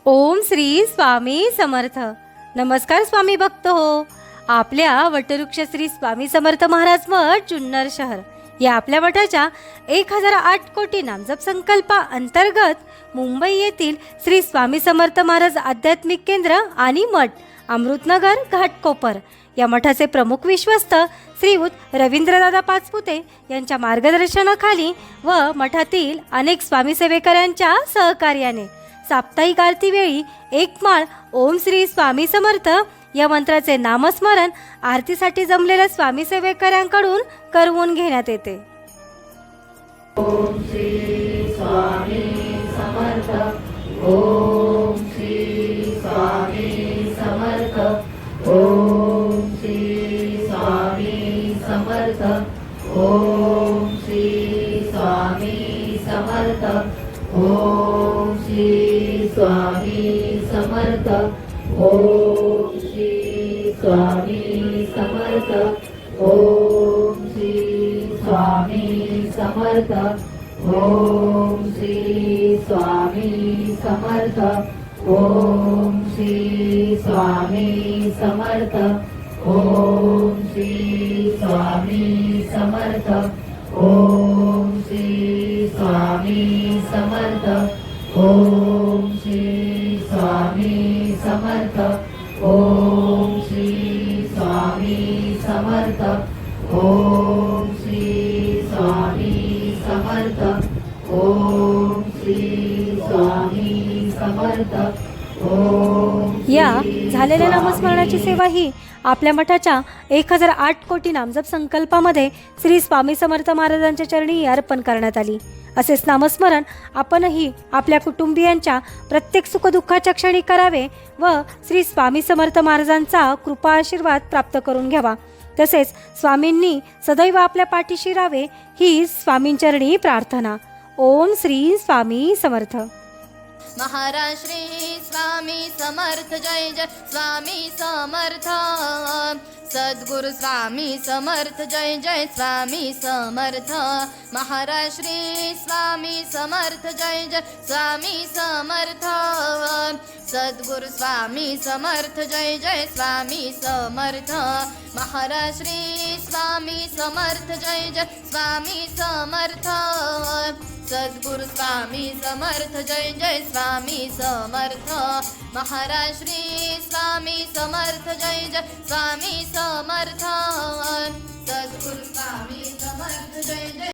ओम श्री स्वामी समर्थ. नमस्कार स्वामी भक्त हो. आपल्या वटवृक्ष श्री स्वामी समर्थ महाराज मठ जुन्नर शहर या आपल्या मठाच्या 1008 कोटी नामजप संकल्पा अंतर्गत मुंबई येथील श्री स्वामी समर्थ महाराज आध्यात्मिक केंद्र आणि मठ अमृतनगर घाटकोपर या मठाचे प्रमुख विश्वस्त श्रीयुत रवींद्रदादा पाचपुते यांच्या मार्गदर्शनाखाली व मठातील अनेक स्वामी सेवेकरांच्या सहकार्याने साप्ताहिक आरतीवेळी एक माळ ओम श्री स्वामी समर्थ या मंत्राचे नामस्मरण आरतीसाठी जमलेल्या स्वामी सेवेकरांकडून करवून घेण्यात येते. ओम श्री स्वामी समर्थ. ओम श्री स्वामी समर्थ. ओम श्री स्वामी समर्थ. ओम श्री स्वामी समर्थ. ओम श्री स्वामी समर्थ. ओम श्री स्वामी समर्थ. ओम श्री स्वामी समर्थ. ओम श्री स्वामी समर्थ. ओम श्री स्वामी समर्थ. ओम श्री स्वामी समर्थ. ओम श्री स्वामी समर्थ. ओम श्री स्वामी समर्थ. ओम श्री स्वामी समर्थ. ओम श्री स्वामी समर्थ. ओम श्री स्वामी समर्थ. या झालेल्या नामस्मरणाची सेवा ही आपल्या मठाच्या 1008 कोटी नामजप संकल्पामध्ये श्री स्वामी समर्थ महाराजांच्या चरणी अर्पण करण्यात आली. असेच नामस्मरण आपणही आपल्या कुटुंबियांच्या प्रत्येक सुखदुःखाच्या क्षणी करावे व श्री स्वामी समर्थ महाराजांचा कृपा आशीर्वाद प्राप्त करून घ्यावा. तसेच स्वामींनी सदैव आपल्या पाठीशी राहावे ही स्वामींचरणी प्रार्थना. ओम श्री स्वामी समर्थ. महाराज श्री स्वामी समर्थ. जय जय स्वामी समर्थ. सद्गुरु स्वामी समर्थ. जय जय स्वामी समर्थ. महाराज श्री स्वामी समर्थ. जय जय स्वामी समर्थ. सद्गुरु स्वामी समर्थ. जय जय स्वामी समर्थ. महाराज श्री स्वामी समर्थ. जय जय स्वामी समर्थ. सद्गुरु स्वामी समर्थ. जय जय स्वामी समर्थ. महाराज श्री स्वामी समर्थ. जय जय स्वामी समर्थ. सद्गुरु स्वामी समर्थ. जय जय